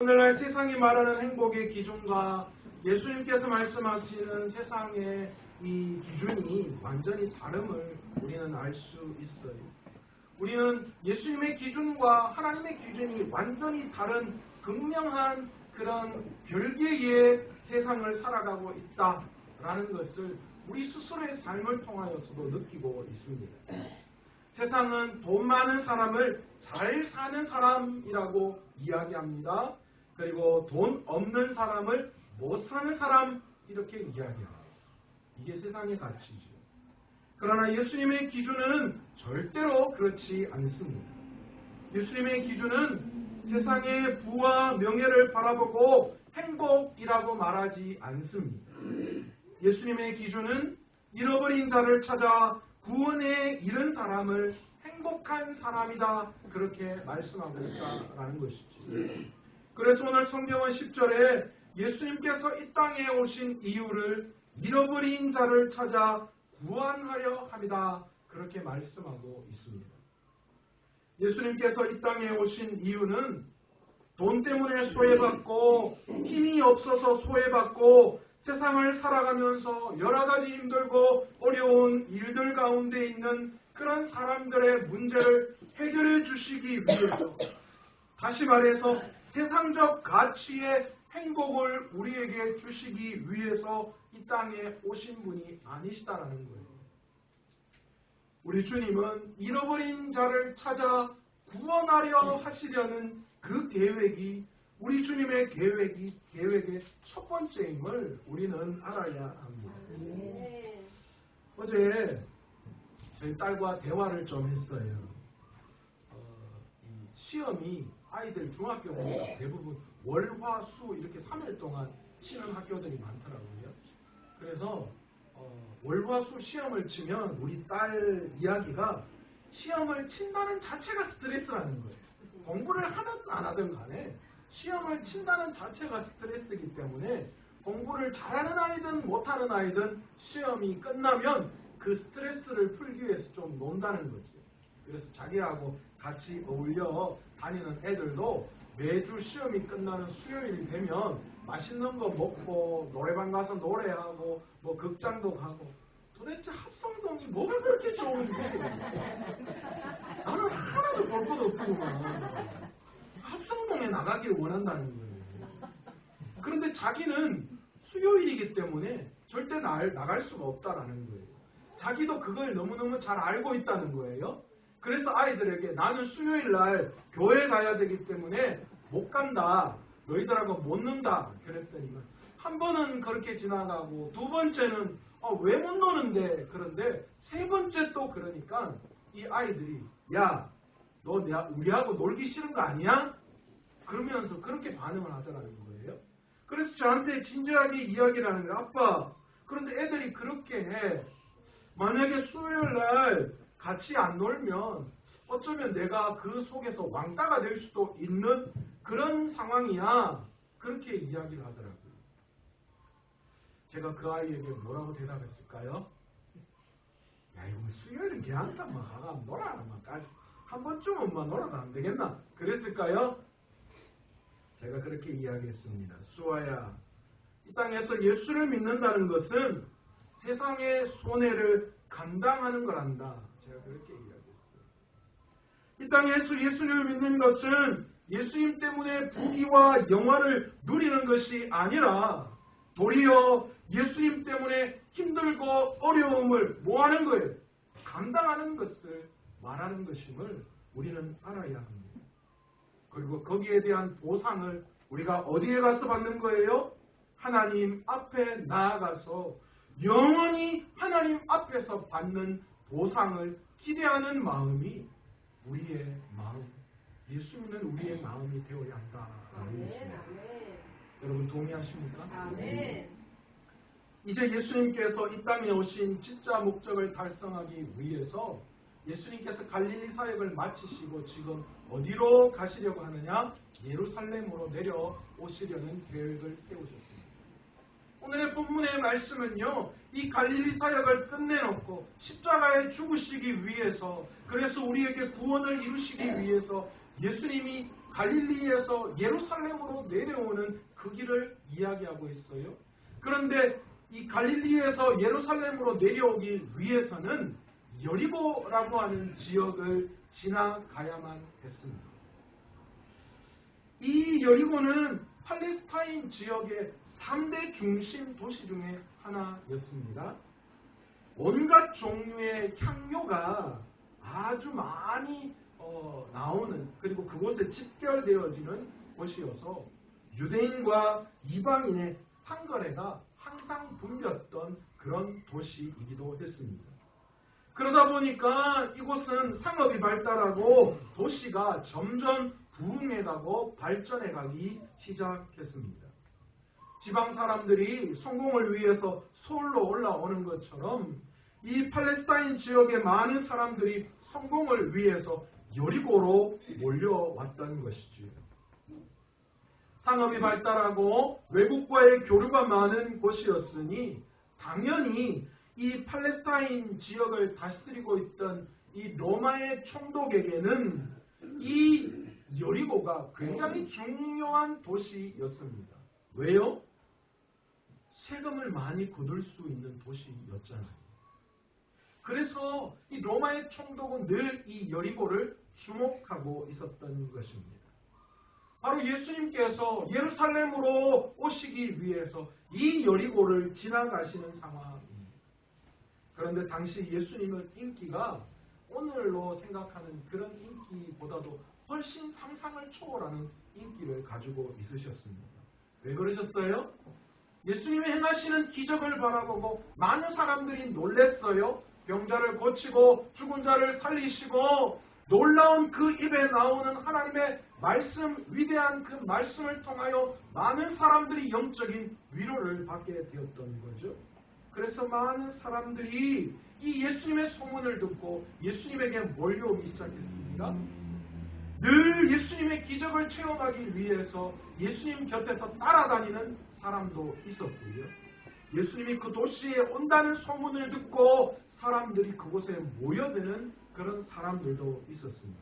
오늘날 세상이 말하는 행복의 기준과 예수님께서 말씀하시는 세상의 이 기준이 완전히 다름을 우리는 알 수 있어요. 우리는 예수님의 기준과 하나님의 기준이 완전히 다른 극명한 그런 별개의 세상을 살아가고 있다라는 것을 우리 스스로의 삶을 통하여서도 느끼고 있습니다. 세상은 돈 많은 사람을 잘 사는 사람이라고 이야기합니다. 그리고 돈 없는 사람을 못 사는 사람 이렇게 이야기합니다. 이게 세상의 가치죠. 그러나 예수님의 기준은 절대로 그렇지 않습니다. 예수님의 기준은 세상의 부와 명예를 바라보고 행복이라고 말하지 않습니다. 예수님의 기준은 잃어버린 자를 찾아 구원에 이른 사람을 행복한 사람이다 그렇게 말씀하고 있다라는 것이죠. 그래서 오늘 성경은 10절에 예수님께서 이 땅에 오신 이유를 잃어버린 자를 찾아 구원하려 합니다. 그렇게 말씀하고 있습니다. 예수님께서 이 땅에 오신 이유는 돈 때문에 소외받고 힘이 없어서 소외받고 세상을 살아가면서 여러 가지 힘들고 어려운 일들 가운데 있는 그런 사람들의 문제를 해결해 주시기 위해서, 다시 말해서 세상적 가치의 행복을 우리에게 주시기 위해서 이 땅에 오신 분이 아니시다라는 거예요. 우리 주님은 잃어버린 자를 찾아 구원하려 하시려는 그 계획이 우리 주님의 계획의 첫 번째임을 우리는 알아야 합니다. 어제 저희 딸과 대화를 좀 했어요. 시험이 아이들 중학교 보니까 대부분 월, 화, 수 이렇게 3일 동안 치는 학교들이 많더라고요. 그래서 월, 화, 수 시험을 치면 우리 딸 이야기가 시험을 친다는 자체가 스트레스라는 거예요. 공부를 하든 안 하든 간에 시험을 친다는 자체가 스트레스이기 때문에 공부를 잘하는 아이든 못하는 아이든 시험이 끝나면 그 스트레스를 풀기 위해서 좀 논다는 거지. 그래서 자기하고 같이 어울려 다니는 애들도 매주 시험이 끝나는 수요일이 되면 맛있는 거 먹고 노래방 가서 노래하고 뭐 극장도 가고, 도대체 합성동이 뭐가 그렇게 좋은지 나는 하나도 볼 것도 없구만. 합성동에 나가기를 원한다는 거예요. 그런데 자기는 수요일이기 때문에 절대 나갈 수가 없다라는 거예요. 자기도 그걸 너무너무 잘 알고 있다는 거예요. 그래서 아이들에게 나는 수요일날 교회 가야 되기 때문에 못 간다. 너희들하고 못 논다. 그랬더니만 한 번은 그렇게 지나가고 두 번째는 왜 못 노는데? 그런데 세 번째 또 그러니까 이 아이들이 야, 너 우리하고 놀기 싫은 거 아니야? 그러면서 그렇게 반응을 하더라는 거예요. 그래서 저한테 진지하게 이야기를 하는 거예요. 아빠, 그런데 애들이 그렇게 해. 만약에 수요일날 같이 안 놀면 어쩌면 내가 그 속에서 왕따가 될 수도 있는 그런 상황이야. 그렇게 이야기를 하더라고요. 제가 그 아이에게 뭐라고 대답했을까요? 야, 이거 수요일은 괜찮다만 가가 놀아라만까지 한 번쯤은 놀아도 안 되겠나? 그랬을까요? 제가 그렇게 이야기했습니다. 수아야, 이 땅에서 예수를 믿는다는 것은 세상의 손해를 감당하는 거란다. 제가 그렇게 이야기했어요. 이 땅에서 예수님을 믿는 것은 예수님 때문에 부귀와 영화를 누리는 것이 아니라 도리어 예수님 때문에 힘들고 어려움을 뭐하는 거예요? 감당하는 것을 말하는 것임을 우리는 알아야 합니다. 그리고 거기에 대한 보상을 우리가 어디에 가서 받는 거예요? 하나님 앞에 나아가서 영원히 하나님 앞에서 받는 보상을 기대하는 마음이 우리의 마음, 예수 믿는 우리의 마음이 되어야 한다라는 것입니다. 여러분 동의하십니까? 아멘. 이제 예수님께서 이 땅에 오신 진짜 목적을 달성하기 위해서 예수님께서 갈릴리 사역을 마치시고 지금 어디로 가시려고 하느냐? 예루살렘으로 내려오시려는 계획을 세우셨습니다. 오늘의 본문의 말씀은요, 이 갈릴리 사역을 끝내놓고 십자가에 죽으시기 위해서, 그래서 우리에게 구원을 이루시기 위해서 예수님이 갈릴리에서 예루살렘으로 내려오는 그 길을 이야기하고 있어요. 그런데 이 갈릴리에서 예루살렘으로 내려오기 위해서는 여리고라고 하는 지역을 지나가야만 했습니다. 이 여리고는 팔레스타인 지역의 3대 중심 도시 중에 하나였습니다. 온갖 종류의 향료가 아주 많이 나오는, 그리고 그곳에 집결되어지는 곳이어서 유대인과 이방인의 상거래가 항상 붐볐던 그런 도시이기도 했습니다. 그러다 보니까 이곳은 상업이 발달하고 도시가 점점 부흥해가고 발전해가기 시작했습니다. 지방 사람들이 성공을 위해서 서울로 올라오는 것처럼 이 팔레스타인 지역의 많은 사람들이 성공을 위해서 여리고로 몰려왔던 것이지요. 상업이 발달하고 외국과의 교류가 많은 곳이었으니 당연히 이 팔레스타인 지역을 다스리고 있던 이 로마의 총독에게는 이 여리고가 굉장히 중요한 도시였습니다. 왜요? 세금을 많이 거둘 수 있는 도시였잖아요. 그래서 이 로마의 총독은 늘 이 여리고를 주목하고 있었던 것입니다. 바로 예수님께서 예루살렘으로 오시기 위해서 이 여리고를 지나가시는 상황입니다. 그런데 당시 예수님의 인기가 오늘로 생각하는 그런 인기보다도 훨씬 상상을 초월하는 인기를 가지고 있으셨습니다. 왜 그러셨어요? 예수님이 행하시는 기적을 바라보고 많은 사람들이 놀랬어요. 병자를 고치고 죽은 자를 살리시고 놀라운 그 입에 나오는 하나님의 말씀, 위대한 그 말씀을 통하여 많은 사람들이 영적인 위로를 받게 되었던 거죠. 그래서 많은 사람들이 이 예수님의 소문을 듣고 예수님에게 몰려오기 시작했습니다. 늘 예수님의 기적을 체험하기 위해서 예수님 곁에서 따라다니는 사람도 있었고요. 예수님이 그 도시에 온다는 소문을 듣고 사람들이 그곳에 모여드는 그런 사람들도 있었습니다.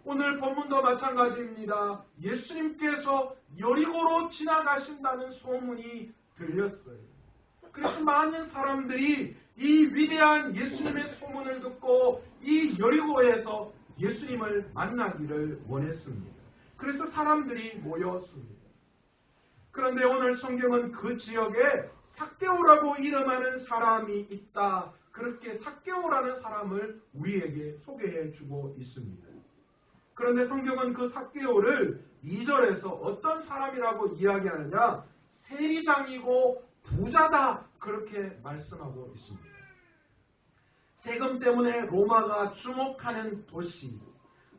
오늘 본문도 마찬가지입니다. 예수님께서 여리고로 지나가신다는 소문이 들렸어요. 그래서 많은 사람들이 이 위대한 예수님의 소문을 듣고 이 여리고에서 예수님을 만나기를 원했습니다. 그래서 사람들이 모였습니다. 그런데 오늘 성경은 그 지역에 삭개오라고 이름하는 사람이 있다. 그렇게 삭개오라는 사람을 우리에게 소개해 주고 있습니다. 그런데 성경은 그 삭개오를 2절에서 어떤 사람이라고 이야기하느냐? 세리장이고 부자다. 그렇게 말씀하고 있습니다. 세금 때문에 로마가 주목하는 도시,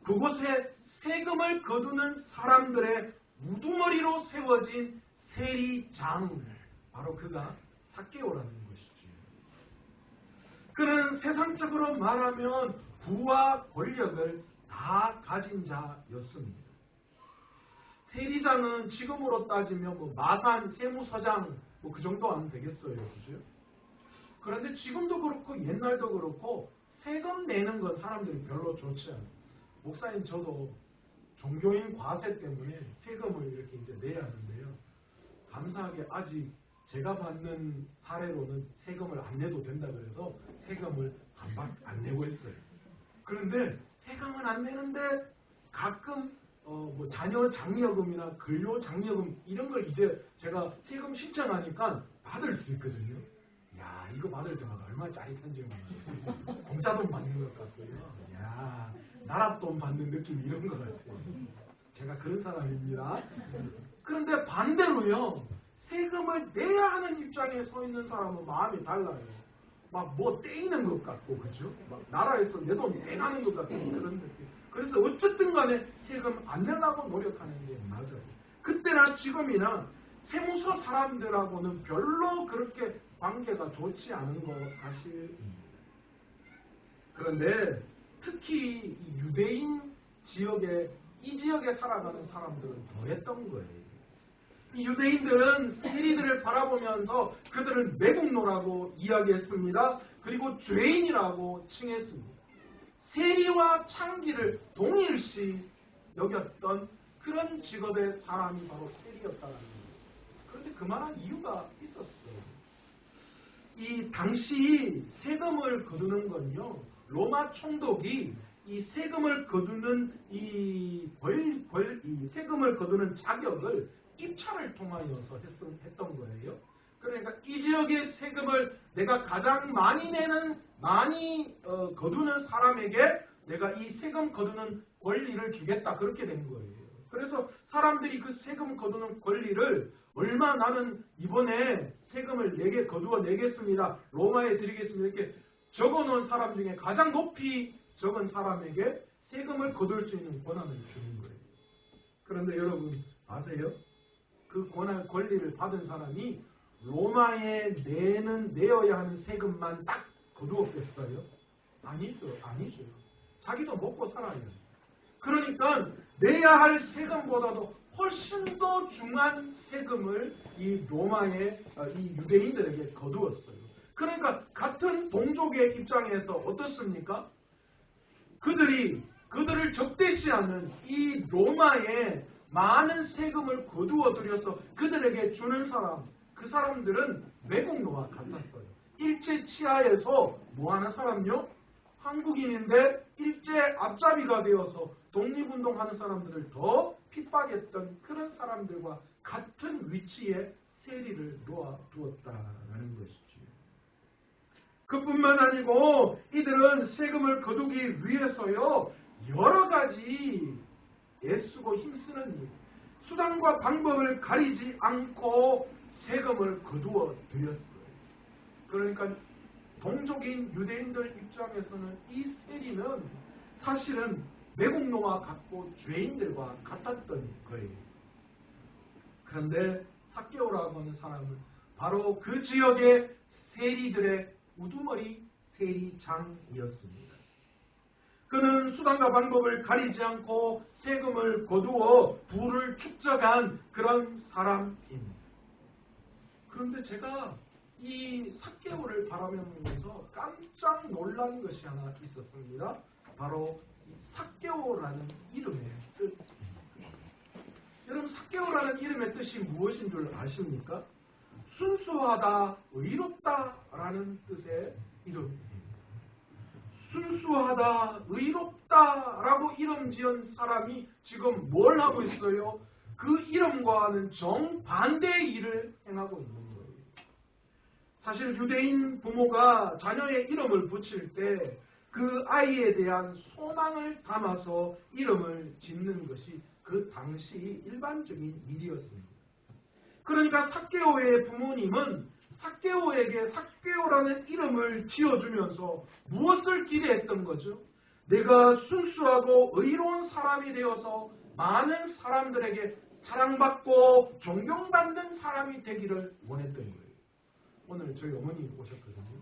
그곳에 세금을 거두는 사람들의 우두머리로 세워진 세리장, 바로 그가 삭개오라는 것이죠. 그는 세상적으로 말하면 부와 권력을 다 가진 자였습니다. 세리장은 지금으로 따지면 마산 세무서장 그 정도 하면 되겠어요. 그죠? 그런데 지금도 그렇고 옛날도 그렇고 세금 내는 건 사람들이 별로 좋지 않아요. 목사님 저도 종교인 과세 때문에 세금을 이렇게 이제 내야 하는데요. 감사하게 아직 제가 받는 사례로는 세금을 안 내도 된다 그래서 세금을 안 내고 있어요. 그런데 세금은 안 내는데 가끔 자녀 장려금이나 근로 장려금 이런 걸 이제 제가 세금 신청하니까 받을 수 있거든요. 야, 이거 받을 때마다 얼마나 짜릿한지 몰라요. 공짜 돈 받는 것 같고요. 야, 나라 돈 받는 느낌 이런 것 같아요. 제가 그런 사람입니다. 그런데 반대로요. 세금을 내야 하는 입장에 서 있는 사람은 마음이 달라요. 막 뭐 떼이는 것 같고, 그죠? 막 나라에서 내 돈 떼가는 것 같은 그런 느낌. 그래서 어쨌든 간에 세금 안 내려고 노력하는 게 맞아요. 그때나 지금이나 세무서 사람들하고는 별로 그렇게 관계가 좋지 않은 거 사실입니다. 그런데 특히 유대인 지역에 이 지역에 살아가는 사람들은 더했던 거예요. 이 유대인들은 세리들을 바라보면서 그들을 매국노라고 이야기했습니다. 그리고 죄인이라고 칭했습니다. 세리와 창기를 동일시 여겼던 그런 직업의 사람이 바로 세리였다는 거예요. 그런데 그만한 이유가 있었어요. 이 당시 세금을 거두는 건요, 로마 총독이 이 세금을 거두는 이 세금을 거두는 자격을 입찰을 통하여서 했던 거예요. 그러니까 이 지역의 세금을 내가 가장 많이 거두는 사람에게 내가 이 세금 거두는 권리를 주겠다, 그렇게 된 거예요. 그래서 사람들이 그 세금 거두는 권리를 얼마 나는 이번에 세금을 거두어 내겠습니다, 로마에 드리겠습니다, 이렇게 적어놓은 사람 중에 가장 높이 적은 사람에게 세금을 거둘 수 있는 권한을 주는 거예요. 그런데 여러분 아세요? 그 권리를 받은 사람이 로마에 내어야 하는 세금만 딱 거두었겠어요? 아니죠. 자기도 먹고 살아요. 그러니까 내야 할 세금보다도 훨씬 더 중한 세금을 이 로마의 이 유대인들에게 거두었어요. 그러니까 같은 동족의 입장에서 어떻습니까? 그들을 적대시하는 이 로마에 많은 세금을 거두어 들여서 그들에게 주는 사람, 그 사람들은 매국노와 같았어요. 일제 치하에서 뭐하는 사람요? 한국인인데 일제 앞잡이가 되어서 독립운동하는 사람들을 더 핍박했던 그런 사람들과 같은 위치에 세리를 놓아두었다는 것이죠. 그뿐만 아니고 이들은 세금을 거두기 위해서요, 여러 가지 애쓰고 힘쓰는 일, 수단과 방법을 가리지 않고 세금을 거두어 드렸어요. 그러니까 동족인 유대인들 입장에서는 이 세리는 사실은 매국노와 같고 죄인들과 같았던 거예요. 그런데 삭개오라고 하는 사람은 바로 그 지역의 세리들의 우두머리 세리장이었습니다. 그는 수단과 방법을 가리지 않고 세금을 거두어 부를 축적한 그런 사람입니다. 그런데 제가 이 삭개오를 바라보면서 깜짝 놀란 것이 하나 있었습니다. 바로 삭개오라는 이름의 뜻. 여러분, 삭개오라는 이름의 뜻이 무엇인 줄 아십니까? 순수하다, 의롭다라는 뜻의 이름입니다. 순수하다, 의롭다라고 이름 지은 사람이 지금 뭘 하고 있어요? 그 이름과는 정반대의 일을 행하고 있는 거예요. 사실 유대인 부모가 자녀의 이름을 붙일 때 그 아이에 대한 소망을 담아서 이름을 짓는 것이 그 당시 일반적인 일이었습니다. 그러니까 삭개오의 부모님은 삭개오에게 삭개오라는 이름을 지어주면서 무엇을 기대했던 거죠? 내가 순수하고 의로운 사람이 되어서 많은 사람들에게 사랑받고 존경받는 사람이 되기를 원했던 거예요. 오늘 저희 어머니 오셨거든요.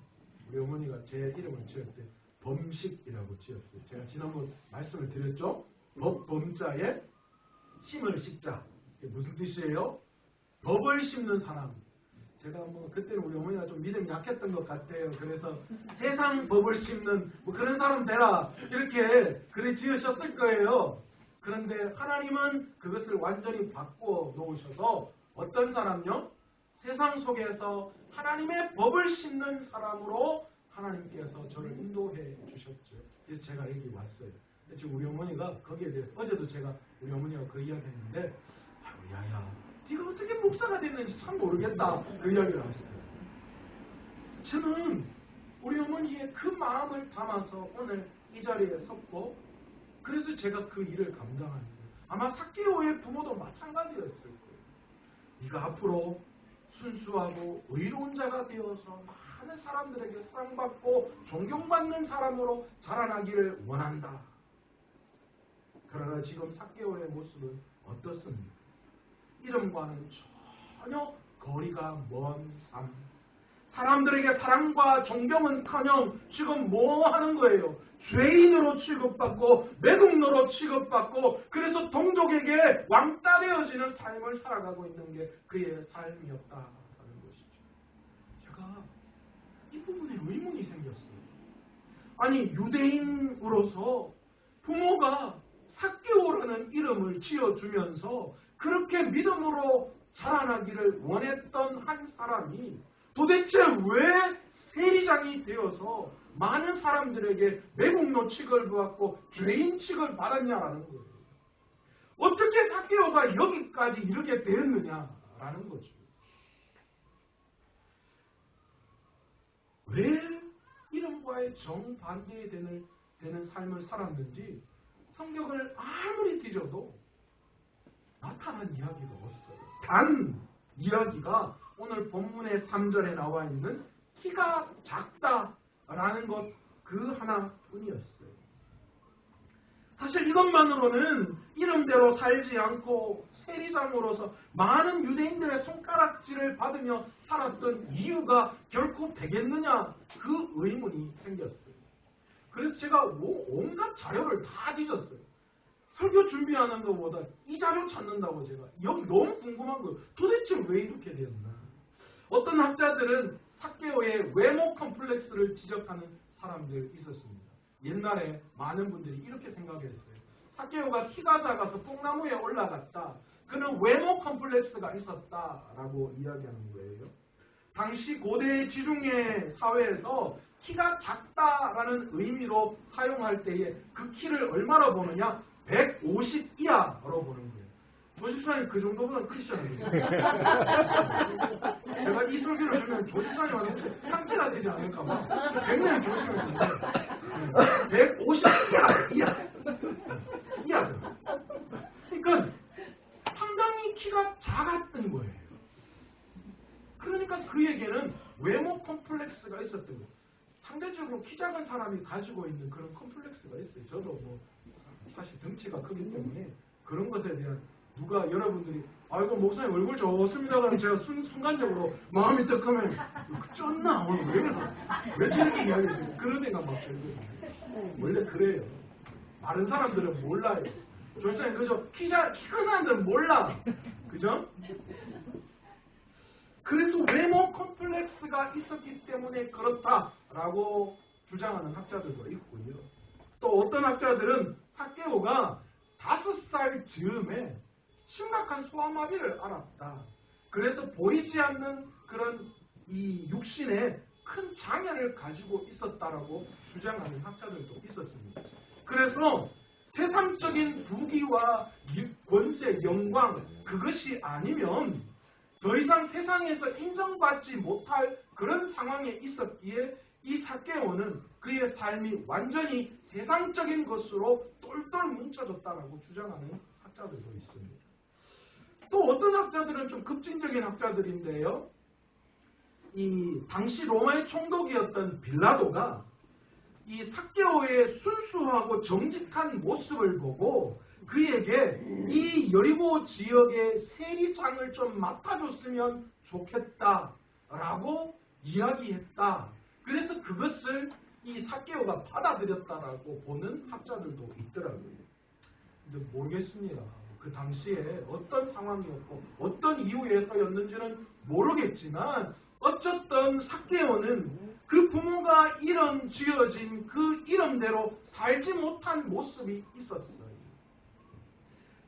우리 어머니가 제 이름을 지을 때 범식이라고 지었어요. 제가 지난번 말씀을 드렸죠? 범자에 심을 식자. 이게 무슨 뜻이에요? 법을 심는 사람. 제가 그때는 우리 어머니가 좀 믿음이 약했던 것 같아요. 그래서 세상 법을 심는 그런 사람 되라, 이렇게 글을 지으셨을 거예요. 그런데 하나님은 그것을 완전히 바꾸어 놓으셔서 어떤 사람요? 세상 속에서 하나님의 법을 심는 사람으로 하나님께서 저를 인도해 주셨죠. 그래서 제가 여기 왔어요. 지금 우리 어머니가 거기에 대해서 어제도 제가 우리 어머니가 그 이야기 했는데, 아유 야야, 네가 어떻게 목사가 됐는지 참 모르겠다, 그 이야기를 하셨어요. 저는 우리 어머니의 그 마음을 담아서 오늘 이 자리에 섰고, 그래서 제가 그 일을 감당하는 거예요. 아마 삭개오의 부모도 마찬가지였을 거예요. 네가 앞으로 순수하고 의로운 자가 되어서 많은 사람들에게 사랑받고 존경받는 사람으로 자라나기를 원한다. 그러나 지금 삭개오의 모습은 어떻습니까? 이름과는 전혀 거리가 먼 삶. 사람들에게 사랑과 존경은커녕 지금 뭐 하는 거예요? 죄인으로 취급받고 매국노로 취급받고, 그래서 동족에게 왕따 되어지는 삶을 살아가고 있는 게 그의 삶이었다는 것이죠. 제가 이 부분에 의문이 생겼어요. 아니, 유대인으로서 부모가 삭개오라는 이름을 지어주면서 그렇게 믿음으로 자라나기를 원했던 한 사람이 도대체 왜 세리장이 되어서 많은 사람들에게 매국노 취급을 받고 죄인 취급을 받았냐라는 거예요. 어떻게 삭개오가 여기까지 이르게 되었느냐라는 거죠. 왜 이름과의 정반대에 되는 삶을 살았는지 성경을 아무리 뒤져도 나타난 이야기가 없어요. 단 이야기가 오늘 본문의 3절에 나와 있는 키가 작다라는 것 그 하나뿐이었어요. 사실 이것만으로는 이름대로 살지 않고 세리장으로서 많은 유대인들의 손가락질을 받으며 살았던 이유가 결코 되겠느냐 그 의문이 생겼어요. 그래서 제가 온갖 자료를 다 뒤졌어요. 설교 준비하는 것보다 이 자료 찾는다고 제가 여기 너무 궁금한 거예요. 도대체 왜 이렇게 되었나. 어떤 학자들은 삭개오의 외모 컴플렉스를 지적하는 사람들 있었습니다. 옛날에 많은 분들이 이렇게 생각했어요. 삭개오가 키가 작아서 뽕나무에 올라갔다. 그는 외모 컴플렉스가 있었다라고 이야기하는 거예요. 당시 고대 지중해 사회에서 키가 작다라는 의미로 사용할 때에 그 키를 얼마로 보느냐? 150 이하로 보는 거예요. 조집사님 그 정도보다 크리스천이에요. 제가 이 설교를 주면 조집사님한테 혹시 상처가 되지 않을까 봐 굉장히 조심했는데 150 이하죠. 그러니까 상당히 키가 작았던 거예요. 그러니까 그에게는 외모 컴플렉스가 있었던 거예요. 상대적으로 키 작은 사람이 가지고 있는 그런 컴플렉스가 있어요. 저도 뭐 사실 등치가 크기 때문에 그런 것에 대한 누가 여러분들이 아이고 목사님 얼굴 좋습니다 그러면 제가 순간적으로 마음이 떡하면 쩐나 오늘 왜 그러나 왜 저렇게 이야기했어요. 그런 생각 막 들거든요. 원래 그래요. 다른 사람들은 몰라요. 조사님 그죠? 키 큰 사람들은 몰라. 그죠? 그래서 외모 컴플렉스가 있었기 때문에 그렇다라고 주장하는 학자들도 있고요. 또 어떤 학자들은 삭개오가 5살 즈음에 심각한 소아마비를 앓았다. 그래서 보이지 않는 그런 이 육신에 큰 장애를 가지고 있었다라고 주장하는 학자들도 있었습니다. 그래서 세상적인 부귀와 권세, 영광 그것이 아니면 더 이상 세상에서 인정받지 못할 그런 상황에 있었기에 이 삭개오는 그의 삶이 완전히 세상적인 것으로 똘똘 뭉쳐졌다라고 주장하는 학자들도 있습니다. 또 어떤 학자들은 좀 급진적인 학자들인데요. 이 당시 로마의 총독이었던 빌라도가 이 삭개오의 순수하고 정직한 모습을 보고 그에게 이 여리고 지역의 세리장을 좀 맡아줬으면 좋겠다라고 이야기했다. 그래서 그것을 이 삭개오가 받아들였다라고 보는 학자들도 있더라고요. 근데 모르겠습니다. 그 당시에 어떤 상황이었고 어떤 이유에서였는지는 모르겠지만 어쨌든 삭개오는 그 부모가 이름 지어진 그 이름대로 살지 못한 모습이 있었어요.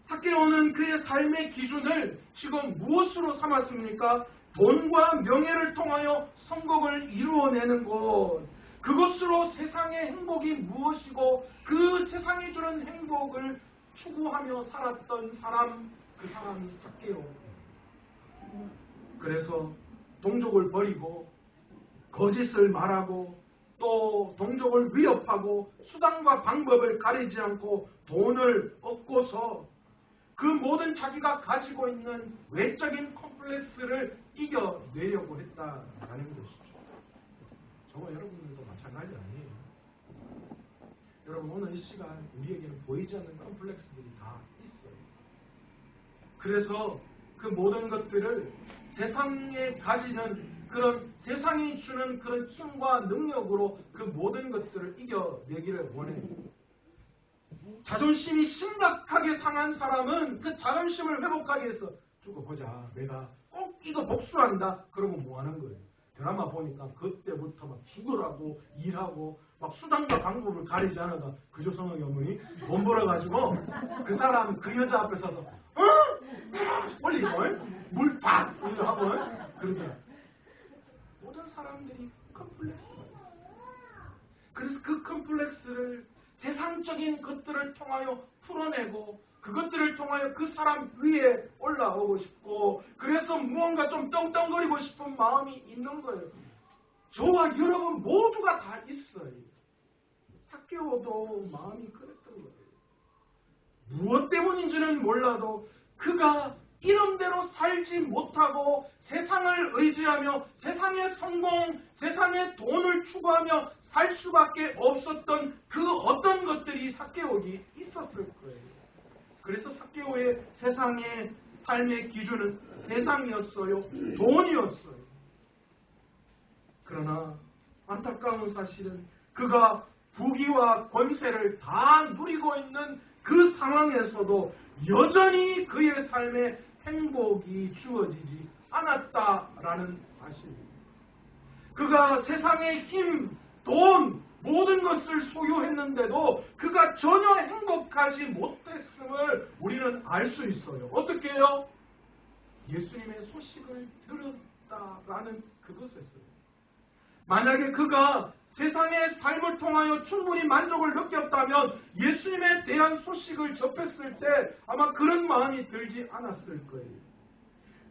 삭개오는 그의 삶의 기준을 지금 무엇으로 삼았습니까? 돈과 명예를 통하여 성공을 이루어내는 것. 그것으로 세상의 행복이 무엇이고 그 세상이 주는 행복을 추구하며 살았던 사람, 그 사람이 삭개오. 그래서 동족을 버리고 거짓을 말하고 또 동족을 위협하고 수단과 방법을 가리지 않고 돈을 얻고서 그 모든 자기가 가지고 있는 외적인 컴플렉스를 이겨내려고 했다라는 것이죠. 저와 여러분들도 마찬가지 아니에요. 여러분 오늘 이 시간 우리에게는 보이지 않는 컴플렉스들이 다 있어요. 그래서 그 모든 것들을 세상에 가지는 그런 세상이 주는 그런 힘과 능력으로 그 모든 것들을 이겨내기를 원해요. 자존심이 심각하게 상한 사람은 그 자존심을 회복하기 위해서 두고 보자. 내가 꼭 이거 복수한다. 그러면 뭐 하는 거예요? 드라마 보니까 그때부터 막 죽으라고 일하고 막 수단과 방법을 가리지 않아가 그저 성의 어머니 돈 벌어가지고 그 사람 그 여자 앞에 서서 올리고 물팍 하고 그러잖아. 모든 사람들이 컴플렉스가 있어요. 그래서 그 컴플렉스를 세상적인 것들을 통하여 풀어내고 그것들을 통하여 그 사람 위에 올라오고 싶고 그래서 무언가 좀 떵떵거리고 싶은 마음이 있는 거예요. 저와 여러분 모두가 다 있어요. 삭개오도 마음이 그랬던 거예요. 무엇 때문인지는 몰라도 그가 이름대로 살지 못하고 세상을 의지하며 세상의 성공, 세상의 돈을 추구하며 살 수밖에 없었던 그 어떤 것들이 삭개오에 있었을 거예요. 그래서 삭개오의 세상의 삶의 기준은 세상이었어요. 돈이었어요. 그러나 안타까운 사실은 그가 부귀와 권세를 다 누리고 있는 그 상황에서도 여전히 그의 삶에 행복이 주어지지 않았다라는 사실입니다. 그가 세상의 힘, 돈, 모든 것을 소유했는데도 그가 전혀 행복하지 못했음을 우리는 알 수 있어요. 어떻게 해요? 예수님의 소식을 들었다라는 그것에서요. 만약에 그가 세상의 삶을 통하여 충분히 만족을 느꼈다면 예수님에 대한 소식을 접했을 때 아마 그런 마음이 들지 않았을 거예요.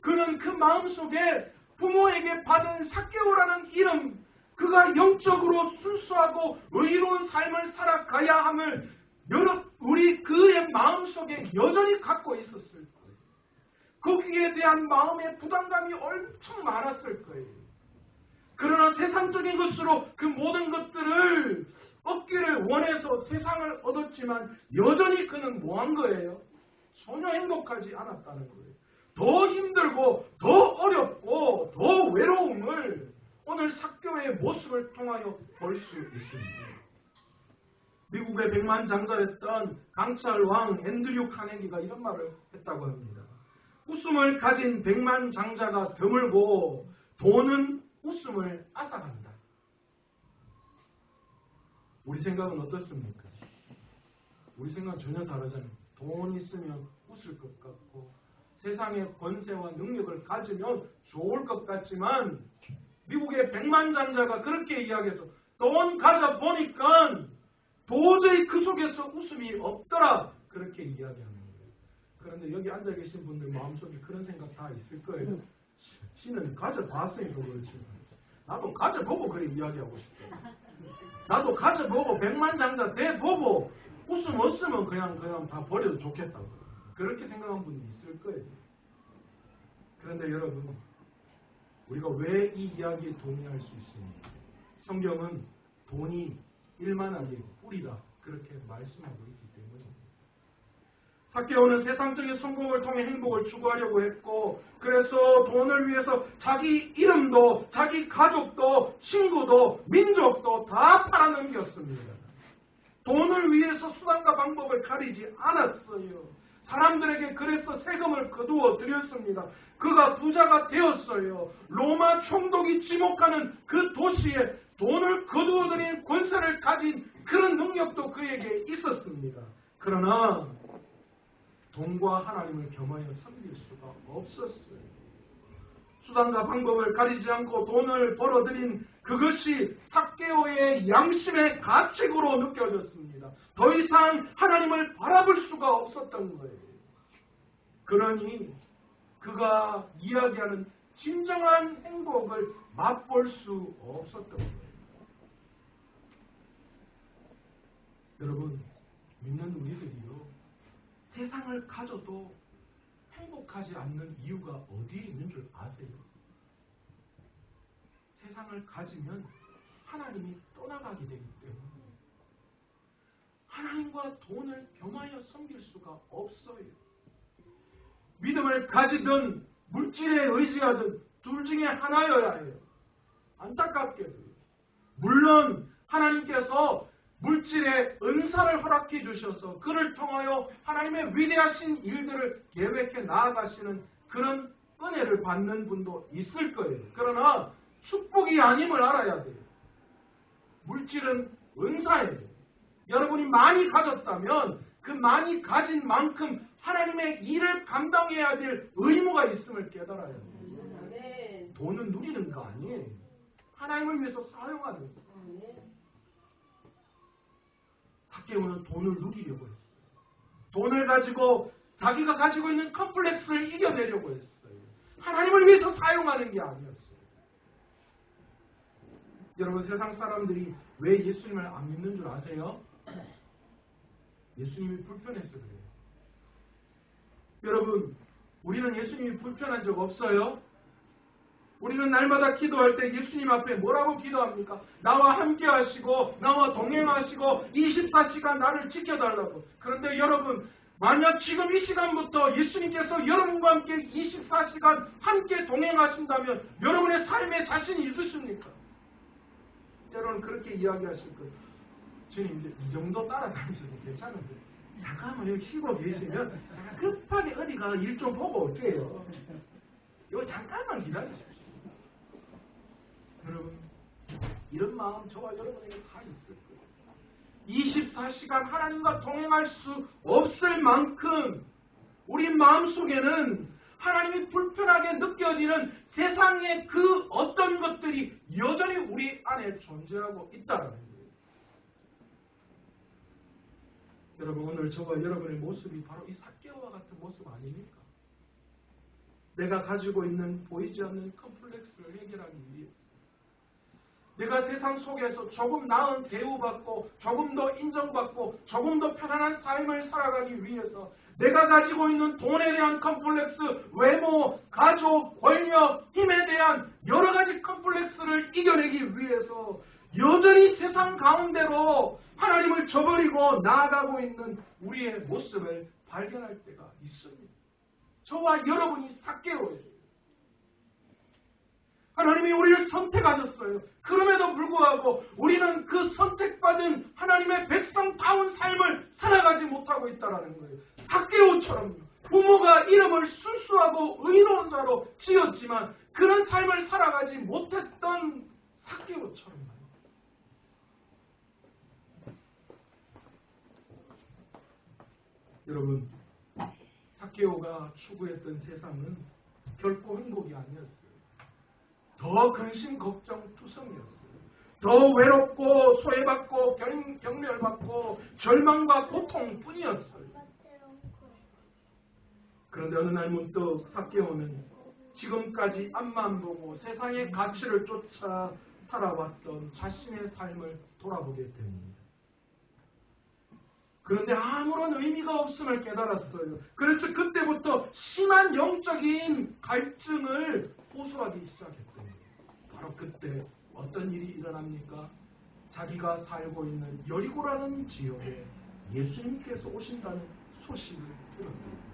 그는 그 마음속에 부모에게 받은 삭개오라는 이름, 그가 영적으로 순수하고 의로운 삶을 살아가야 함을 우리 그의 마음속에 여전히 갖고 있었을 거예요. 거기에 대한 마음의 부담감이 엄청 많았을 거예요. 그러나 세상적인 것으로 그 모든 것들을 얻기를 원해서 세상을 얻었지만 여전히 그는 뭐한 거예요? 전혀 행복하지 않았다는 거예요. 더 힘들고 더 어렵고 더 외로움을 오늘 삭개오의 모습을 통하여 볼 수 있습니다. 미국의 백만장자였던 강철왕 앤드류 카네기가 이런 말을 했다고 합니다. 웃음을 가진 백만장자가 드물고 돈은 웃음을 앗아간다. 우리 생각은 어떻습니까? 우리 생각은 전혀 다르잖아요. 돈 있으면 웃을 것 같고 세상의 권세와 능력을 가지면 좋을 것 같지만 미국의 백만장자가 그렇게 이야기해서 돈 가져보니까 도저히 그 속에서 웃음이 없더라. 그렇게 이야기하는 거예요. 그런데 여기 앉아 계신 분들 마음속에 그런 생각 다 있을 거예요. 지는 가져봤으니까 그렇지. 나도 가져보고 그래 이야기하고 싶다. 나도 가져보고 백만장자 돼보고 웃음 없으면 그냥 다 버려도 좋겠다. 그렇게 생각한 분이 있을 거예요. 그런데 여러분, 우리가 왜 이 이야기에 동의할 수 있습니까? 성경은 돈이 일만하게 뿌리다 그렇게 말씀하고 있기 때문입니다. 삭개오는 세상적인 성공을 통해 행복을 추구하려고 했고 그래서 돈을 위해서 자기 이름도 자기 가족도 친구도 민족도 다 팔아넘겼습니다. 돈을 위해서 수단과 방법을 가리지 않았어요. 사람들에게 그래서 세금을 거두어 드렸습니다. 그가 부자가 되었어요. 로마 총독이 지목하는 그 도시에 돈을 거두어 드린 권세를 가진 그런 능력도 그에게 있었습니다. 그러나 돈과 하나님을 겸하여 섬길 수가 없었어요. 수단과 방법을 가리지 않고 돈을 벌어들인 그것이 삭개오의 양심의 가책으로 느껴졌습니다. 더 이상 하나님을 바라볼 수가 없었던 거예요. 그러니 그가 이야기하는 진정한 행복을 맛볼 수 없었던 거예요. 여러분, 믿는 우리들이요, 세상을 가져도 행복하지 않는 이유가 어디에 있는 줄 아세요? 세상을 가지면 하나님이 떠나가게 되기 때문에 하나님과 돈을 겸하여 섬길 수가 없어요. 믿음을 가지든 물질에 의지하든 둘 중에 하나여야 해요. 안타깝게도. 물론 하나님께서 물질의 은사를 허락해 주셔서 그를 통하여 하나님의 위대하신 일들을 계획해 나아가시는 그런 은혜를 받는 분도 있을 거예요. 그러나 축복이 아님을 알아야 돼요. 물질은 은사예요. 여러분이 많이 가졌다면 그 많이 가진 만큼 하나님의 일을 감당해야 될 의무가 있음을 깨달아야 돼요. 돈은 누리는 거 아니에요. 하나님을 위해서 사용하는 거예요. 삭개오는 돈을 누리려고 했어요. 돈을 가지고 자기가 가지고 있는 컴플렉스를 이겨내려고 했어요. 하나님을 위해서 사용하는 게 아니었어요. 여러분, 세상 사람들이 왜 예수님을 안 믿는 줄 아세요? 예수님이 불편해서 그래요. 여러분, 우리는 예수님이 불편한 적 없어요? 우리는 날마다 기도할 때 예수님 앞에 뭐라고 기도합니까? 나와 함께 하시고 나와 동행하시고 24시간 나를 지켜달라고. 그런데 여러분, 만약 지금 이 시간부터 예수님께서 여러분과 함께 24시간 함께 동행하신다면 여러분의 삶에 자신이 있으십니까? 여러분 그렇게 이야기하실 거예요. 주님 이제 이 정도 따라다니셔도 괜찮은데 잠깐만 여기 쉬고 계시면 급하게 어디가 일 좀 보고 올게요. 요 잠깐만 기다리십시오. 여러분 이런 마음 저와 여러분에게 다 있을 거예요. 24시간 하나님과 동행할 수 없을 만큼 우리 마음속에는 하나님이 불편하게 느껴지는 세상의 그 어떤 것들이 여전히 우리 안에 존재하고 있다는 거예요. 여러분 오늘 저와 여러분의 모습이 바로 이 삭개오와 같은 모습 아닙니까? 내가 가지고 있는 보이지 않는 컴플렉스를 해결하기 위해서 내가 세상 속에서 조금 나은 대우받고 조금 더 인정받고 조금 더 편안한 삶을 살아가기 위해서 내가 가지고 있는 돈에 대한 컴플렉스, 외모, 가족, 권력, 힘에 대한 여러 가지 컴플렉스를 이겨내기 위해서 여전히 세상 가운데로 하나님을 저버리고 나아가고 있는 우리의 모습을 발견할 때가 있습니다. 저와 여러분이 삭개오예요. 하나님이 우리를 선택하셨어요. 그럼에도 불구하고 우리는 그 선택받은 하나님의 백성다운 삶을 살아가지 못하고 있다는 거예요. 삭개오처럼 부모가 이름을 순수하고 의로운 자로 지었지만 그런 삶을 살아가지 못했던 삭개오처럼 말이에요. 여러분, 삭개오가 추구했던 세상은 결코 행복이 아니었어요. 더 근심 걱정 투성이었어요. 더 외롭고 소외받고 경멸받고 절망과 고통뿐이었어요. 그런데 어느 날 문득 삭개오는 지금까지 앞만 보고 세상의 가치를 쫓아 살아왔던 자신의 삶을 돌아보게 됩니다. 그런데 아무런 의미가 없음을 깨달았어요. 그래서 그때부터 심한 영적인 갈증을 호소하기 시작했던 거예요. 바로 그때 어떤 일이 일어납니까? 자기가 살고 있는 여리고라는 지역에 예수님께서 오신다는 소식을 들었습니다.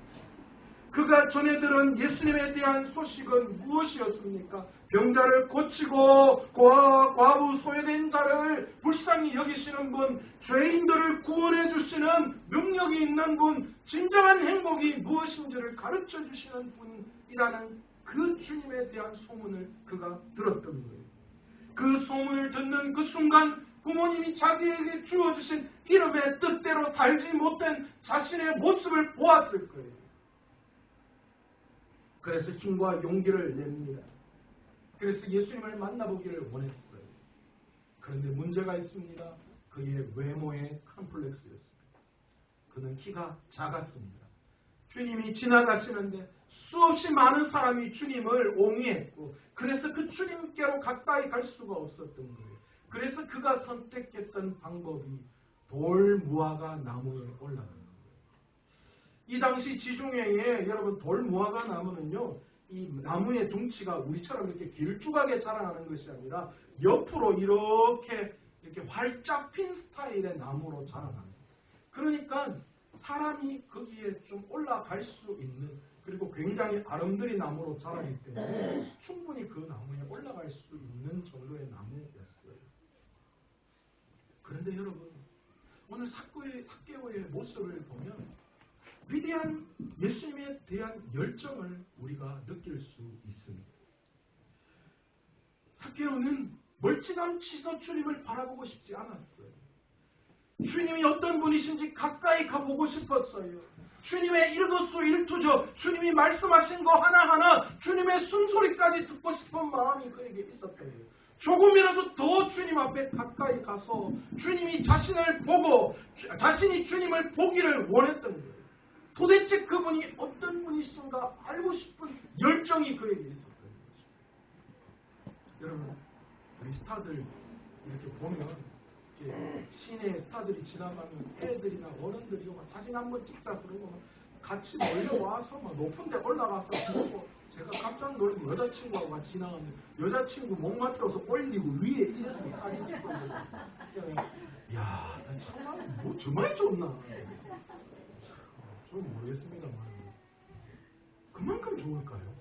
그가 전해 들은 예수님에 대한 소식은 무엇이었습니까? 병자를 고치고 과부 소외된 자를 불쌍히 여기시는 분, 죄인들을 구원해 주시는 능력이 있는 분, 진정한 행복이 무엇인지를 가르쳐 주시는 분이라는 그 주님에 대한 소문을 그가 들었던 거예요. 그 소문을 듣는 그 순간 부모님이 자기에게 주어주신 이름의 뜻대로 살지 못한 자신의 모습을 보았을 거예요. 그래서 힘과 용기를 냅니다. 그래서 예수님을 만나보기를 원했어요. 그런데 문제가 있습니다. 그의 외모의 컴플렉스였습니다. 그는 키가 작았습니다. 주님이 지나가시는데 수없이 많은 사람이 주님을 옹이했고 그래서 그 주님께로 가까이 갈 수가 없었던 거예요. 그래서 그가 선택했던 방법이 돌무화과 나무에 올라가는 거예요. 이 당시 지중해에 여러분 돌무화과 나무는요, 이 나무의 둥치가 우리처럼 이렇게 길쭉하게 자라나는 것이 아니라 옆으로 이렇게 활짝 핀 스타일의 나무로 자라나는 거예요. 그러니까 사람이 거기에 좀 올라갈 수 있는, 그리고 굉장히 아름드리 나무로 자라기 때문에 충분히 그 나무에 올라갈 수 있는 정도의 나무였어요. 그런데 여러분, 오늘 삭개오의 모습을 보면 위대한 예수님에 대한 열정을 우리가 느낄 수 있습니다. 삭개오는 멀찌감치서 주님을 바라보고 싶지 않았어요. 주님이 어떤 분이신지 가까이 가보고 싶었어요. 주님의 일거수일투족, 주님이 말씀하신 거 하나하나 주님의 숨소리까지 듣고 싶은 마음이 그에게 있었대요. 조금이라도 더 주님 앞에 가까이 가서 주님이 자신을 보고 자신이 주님을 보기를 원했던 거예요. 도대체 그분이 어떤 분이신가 알고 싶은 열정이 그에게 있었던 거죠. 여러분, 우리 스타들 이렇게 보면 시내 스타들이 지나가면 애들이나 어른들이 막 사진 한번 찍자 그러고 막 같이 몰려와서 막 높은 데 올라가서 보고 제가 깜짝 놀란 여자친구하고 같이 지나가는데 여자친구 목 맡아서 올리고 위에 이래서 사진 찍고 야, 나 정말 뭐 정말 좋나? 좀 모르겠습니다만 그만큼 좋을까요?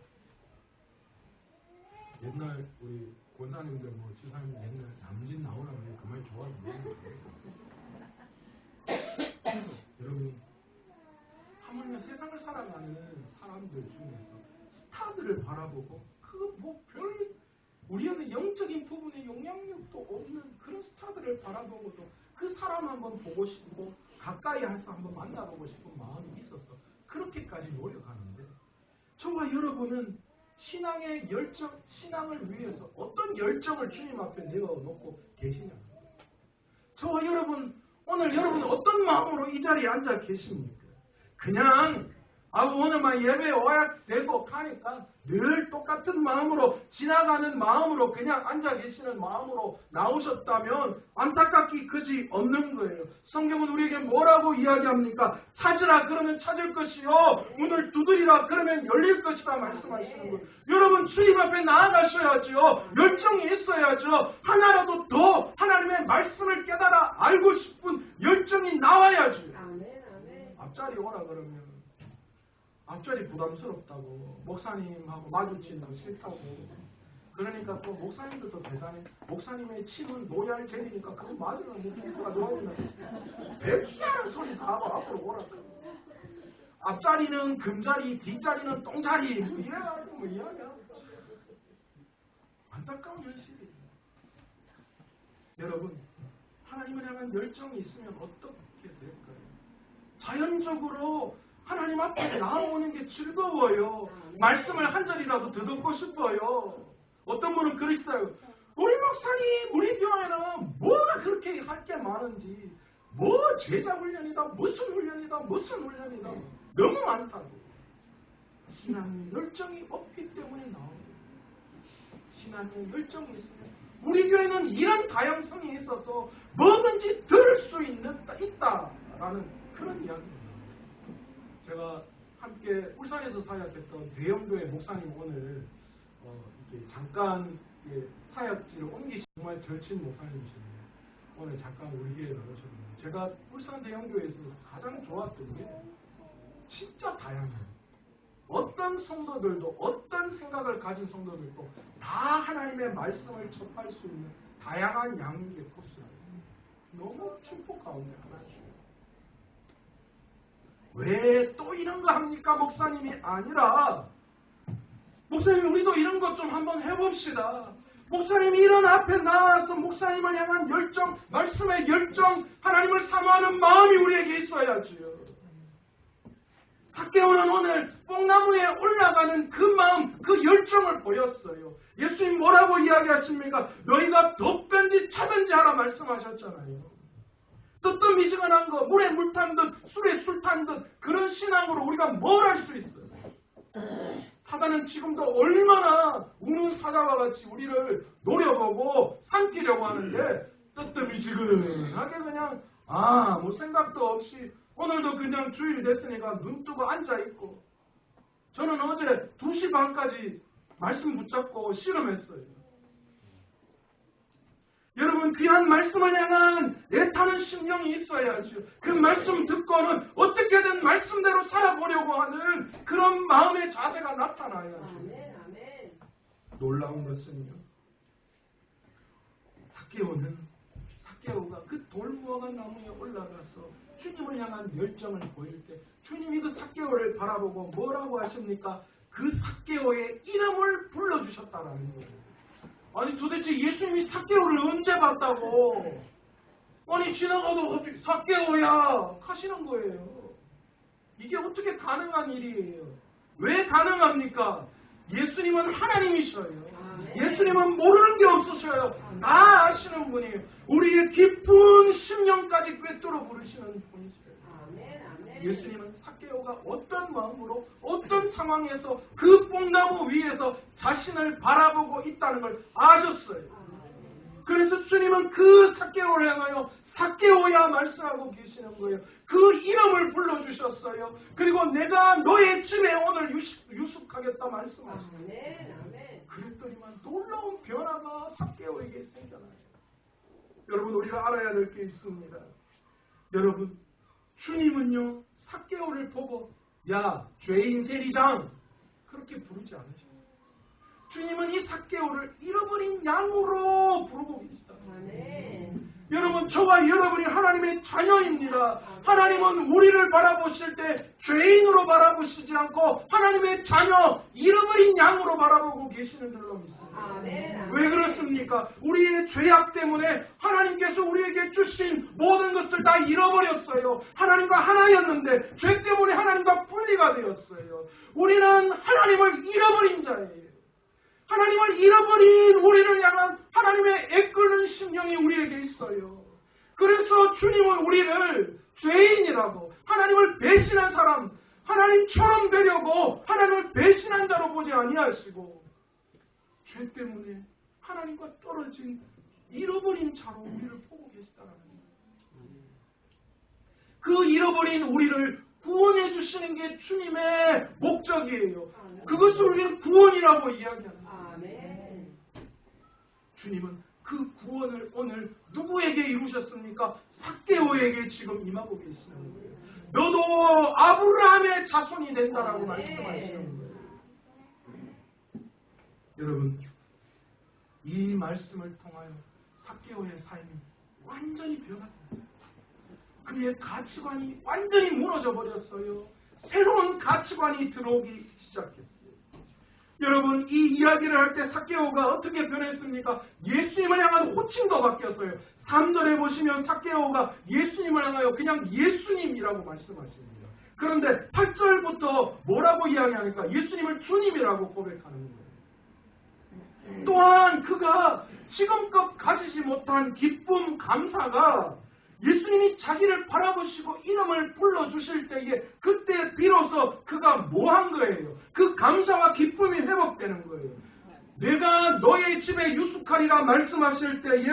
옛날 우리 권사님들 뭐 지사님 옛날 남진 나오라면 그 말 좋아하는데 여러분 하물며 세상을 살아가는 사람들 중에서 스타들을 바라보고 그 뭐 별 우리에게 영적인 부분에 영향력도 없는 그런 스타들을 바라보고도 그 사람 한번 보고 싶고 가까이 해서 한번 만나보고 싶은 마음이 있어서 그렇게까지 노력하는데 저와 여러분은 신앙의 열정, 신앙을 위해서 어떤 열정을 주님 앞에 내어놓고 계시냐? 저와 여러분, 오늘 여러분 어떤 마음으로 이 자리에 앉아 계십니까? 그냥 오늘만 예배에 와야 되고 가니까 늘 똑같은 마음으로 지나가는 마음으로 그냥 앉아 계시는 마음으로 나오셨다면 안타깝기 그지 없는 거예요. 성경은 우리에게 뭐라고 이야기합니까? 찾으라 그러면 찾을 것이요 문을 두드리라 그러면 열릴 것이다 말씀하시는 거예요. 여러분 주님 앞에 나아가셔야죠. 열정이 있어야죠. 하나라도 더 하나님의 말씀을 깨달아 알고 싶은 열정이 나와야죠. 앞자리 오라 그러면 앞자리 부담스럽다고 목사님하고 마주치는 거 싫다고 그러니까 또 목사님들도 대단해. 목사님의 침은 노얄 젤이니까 그거 맞으면 목사님가 좋아진다. 백희하는 소리 다 하고 앞으로 오라. 앞자리는 금자리 뒷자리는 똥자리 뭐 이래가지고 뭐 이야기야. 안타까운 현실이에요. 여러분 하나님을 향한 열정이 있으면 어떻게 될까요? 자연적으로 하나님 앞에 나오는 게 즐거워요. 말씀을 한 절이라도 듣고 싶어요. 어떤 분은 그러시어요. 우리 목사님, 우리 교회는 뭐가 그렇게 할 게 많은지 뭐 제자 훈련이다, 무슨 훈련이다, 무슨 훈련이다 너무 많다고. 신앙의 열정이 없기 때문에 나옵니다. 신앙의 열정이 있으면 우리 교회는 이런 다양성이 있어서 뭐든지 들을 수 있다라는 그런 이야기입니다. 제가 함께 울산에서 사역했던 대형교회 목사님 오늘 이렇게 잠깐 사역지를 옮기신 정말 절친 목사님이신데 오늘 잠깐 우리 교회에 나오셨는데 제가 울산 대형교회에서 가장 좋았던 게 진짜 다양해요. 어떤 성도들도 어떤 생각을 가진 성도들도 다 하나님의 말씀을 접할 수 있는 다양한 양육의 코스가 있어요. 너무 축복 가운데 하나죠. 왜 또 이런 거 합니까? 목사님이 아니라 목사님 우리도 이런 것 좀 한번 해봅시다. 목사님이 이런 앞에 나와서 목사님을 향한 열정, 말씀의 열정, 하나님을 사모하는 마음이 우리에게 있어야지요. 삭개오는 오늘 뽕나무에 올라가는 그 마음, 그 열정을 보였어요. 예수님 뭐라고 이야기하십니까? 너희가 덥든지 차든지 하라 말씀하셨잖아요. 뜨뜻미지근한 거, 물에 물 탄 듯, 술에 술 탄 듯 그런 신앙으로 우리가 뭘 할 수 있어요? 사단은 지금도 얼마나 우는 사자와 같이 우리를 노려보고 삼키려고 하는데 뜨뜻미지근하게 그냥 아무 생각도 없이 오늘도 그냥 주일이 됐으니까 눈 뜨고 앉아있고 저는 어제 2시 반까지 말씀 붙잡고 씨름했어요. 여러분 귀한 말씀을 향한 애타는 심령이 있어야죠. 그 말씀 듣고는 어떻게든 말씀대로 살아보려고 하는 그런 마음의 자세가 나타나야죠. 아멘. 놀라운 것은요. 삭개오가 그 돌무화과 나무에 올라가서 주님을 향한 열정을 보일 때 주님이 그 삭개오를 바라보고 뭐라고 하십니까? 그 삭개오의 이름을 불러주셨다라는 거예요. 아니 도대체 예수님이 삭개오를 언제 봤다고? 아니 지나가도 어떻게 삭개오야 하시는 거예요. 이게 어떻게 가능한 일이에요? 왜 가능합니까? 예수님은 하나님이셔요. 예수님은 모르는 게 없으셔요. 다 아시는 분이에요. 우리의 깊은 심령까지 꿰뚫어 부르시는 분이세요. 예수님은 삭개오가 어떤 마음으로 어떤 상황에서 그 뽕나무 위에서 자신을 바라보고 있다는 걸 아셨어요. 그래서 주님은 그 삭개오를 향하여 삭개오야 말씀하고 계시는 거예요. 그 이름을 불러주셨어요. 그리고 내가 너의 집에 오늘 유숙하겠다 말씀하셨어요. 그랬더니만 놀라운 변화가 삭개오에게 생겨나요. 여러분 우리가 알아야 될 게 있습니다. 여러분 주님은요 삭개오를 보고 야 죄인 세리장 그렇게 부르지 않으셨어요. 주님은 이 삭개오를 잃어버린 양으로 부르고 계시다. 여러분 저와 여러분이 하나님의 자녀입니다. 하나님은 우리를 바라보실 때 죄인으로 바라보시지 않고 하나님의 자녀 잃어버린 양으로 바라보고 계시는 줄로 믿습니다. 왜 그렇습니까? 우리의 죄악 때문에 하나님께서 우리에게 주신 모든 것을 다 잃어버렸어요. 하나님과 하나였는데 죄 때문에 하나님과 분리가 되었어요. 우리는 하나님을 잃어버린 자예요. 하나님을 잃어버린 우리를 향한 하나님의 애끓는 심령이 우리에게 있어요. 그래서 주님은 우리를 죄인이라고 하나님을 배신한 사람, 하나님처럼 되려고 하나님을 배신한 자로 보지 아니하시고 죄 때문에 하나님과 떨어진 잃어버린 자로 우리를 보고 계시다는 거예요. 그 잃어버린 우리를 구원해 주시는 게 주님의 목적이에요. 그것을 우리는 구원이라고 이야기합니다. 주님은 그 구원을 오늘 누구에게 이루셨습니까? 삭개오에게 지금 임하고 계시는 거예요. 너도 아브라함의 자손이 된다라고 말씀하시는 거예요. 여러분 이 말씀을 통하여 삭개오의 삶이 완전히 변화됐어요. 그의 가치관이 완전히 무너져 버렸어요. 새로운 가치관이 들어오기 시작했어요. 여러분 이 이야기를 할 때 삭개오가 어떻게 변했습니까? 예수님을 향한 호칭도 바뀌었어요. 3절에 보시면 삭개오가 예수님을 향하여 그냥 예수님이라고 말씀하십니다. 그런데 8절부터 뭐라고 이야기하니까 예수님을 주님이라고 고백하는 거예요. 또한 그가 지금껏 가지지 못한 기쁨, 감사가 예수님이 자기를 바라보시고 이름을 불러주실 때에 그때 비로소 그가 뭐 한 거예요? 그 감사와 기쁨이 회복되는 거예요. 내가 너의 집에 유숙하리라 말씀하실 때에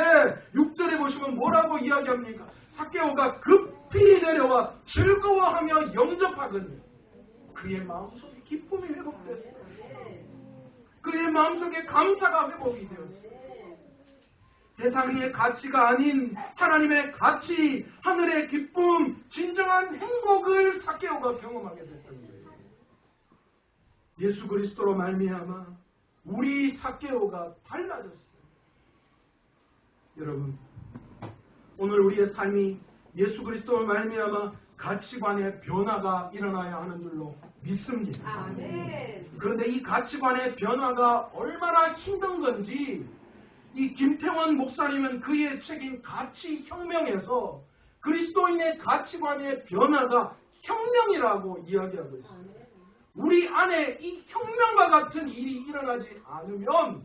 6절에 보시면 뭐라고 이야기합니까? 삭개오가 급히 내려와 즐거워하며 영접하거든요. 그의 마음속에 기쁨이 회복됐어요. 그의 마음속에 감사가 회복이 되었어요. 세상의 가치가 아닌 하나님의 가치, 하늘의 기쁨, 진정한 행복을 삭개오가 경험하게 됐던 거예요. 예수 그리스도로 말미암아 우리 삭개오가 달라졌어요. 여러분, 오늘 우리의 삶이 예수 그리스도로 말미암아 가치관의 변화가 일어나야 하는 줄로 믿습니다. 아멘. 그런데 이 가치관의 변화가 얼마나 힘든 건지 이 김태원 목사님은 그의 책인 가치혁명에서 그리스도인의 가치관의 변화가 혁명이라고 이야기하고 있습니다. 우리 안에 이 혁명과 같은 일이 일어나지 않으면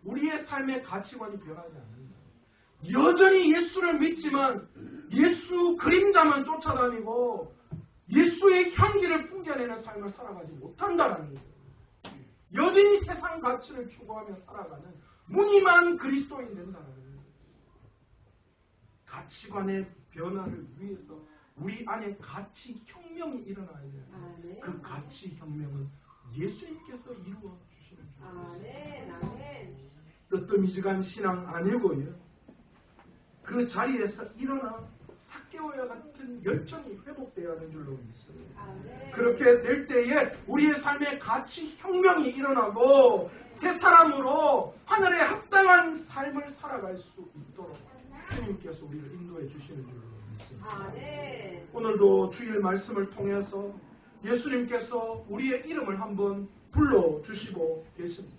우리의 삶의 가치관이 변하지 않는다. 여전히 예수를 믿지만 예수 그림자만 쫓아다니고 예수의 향기를 풍겨내는 삶을 살아가지 못한다는 거예요. 여전히 세상 가치를 추구하며 살아가는 무늬만 그리스도인 된다는 거예요. 가치관의 변화를 위해서 우리 안에 가치 혁명이 일어나야 돼요. 그 가치 혁명은 예수님께서 이루어 주시는 거예요. 뜨뜻미지간 신앙 아니고요. 그 자리에서 일어나 삭개오와 같은 열정이 회복되어야 하는 줄로 믿습니다. 그렇게 될 때에 우리의 삶의 가치 혁명이 일어나고 새 사람으로 하늘에 합당한 삶을 살아갈 수 있도록 주님께서 우리를 인도해 주시는 줄로 믿습니다. 오늘도 주일 말씀을 통해서 예수님께서 우리의 이름을 한번 불러주시고 계십니다.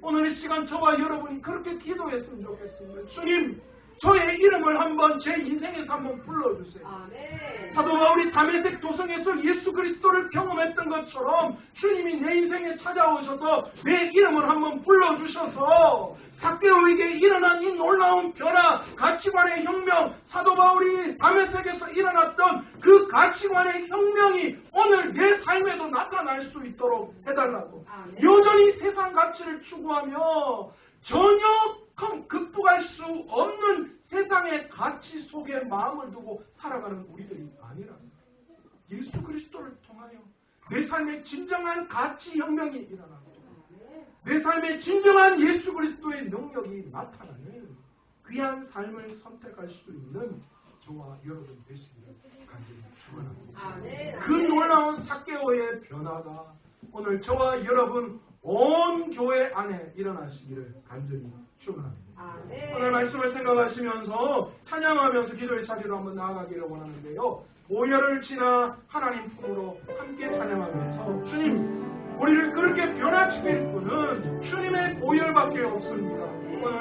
오늘 이 시간 저와 여러분이 그렇게 기도했으면 좋겠습니다. 주님, 저의 이름을 한번 제 인생에서 한번 불러주세요. 아멘. 사도 바울이 다메섹 도성에서 예수 그리스도를 경험했던 것처럼 주님이 내 인생에 찾아오셔서 내 이름을 한번 불러주셔서 삭개오에게 일어난 이 놀라운 변화, 가치관의 혁명, 사도 바울이 다메섹에서 일어났던 그 가치관의 혁명이 오늘 내 삶에도 나타날 수 있도록 해달라고. 아멘. 여전히 세상 가치를 추구하며 전혀 극복할 수 없는 세상의 가치 속에 마음을 두고 살아가는 우리들이 아니라 예수 그리스도를 통하여 내 삶에 진정한 가치 혁명이 일어나서 내 삶에 진정한 예수 그리스도의 능력이 나타나는 귀한 삶을 선택할 수 있는 저와 여러분 되시기를 간절히 축원합니다. 그 놀라운 삭개오의 변화가 오늘 저와 여러분 온 교회 안에 일어나시기를 간절히 축원합니다. 오늘 말씀을 생각하시면서 찬양하면서 기도의 자리로 한번 나아가기를 원하는데요. 오열을 지나 하나님 품으로 함께 찬양하면서 주님, 우리를 그렇게 변화시킬 분은 주님의 보혈밖에 없습니다. 오늘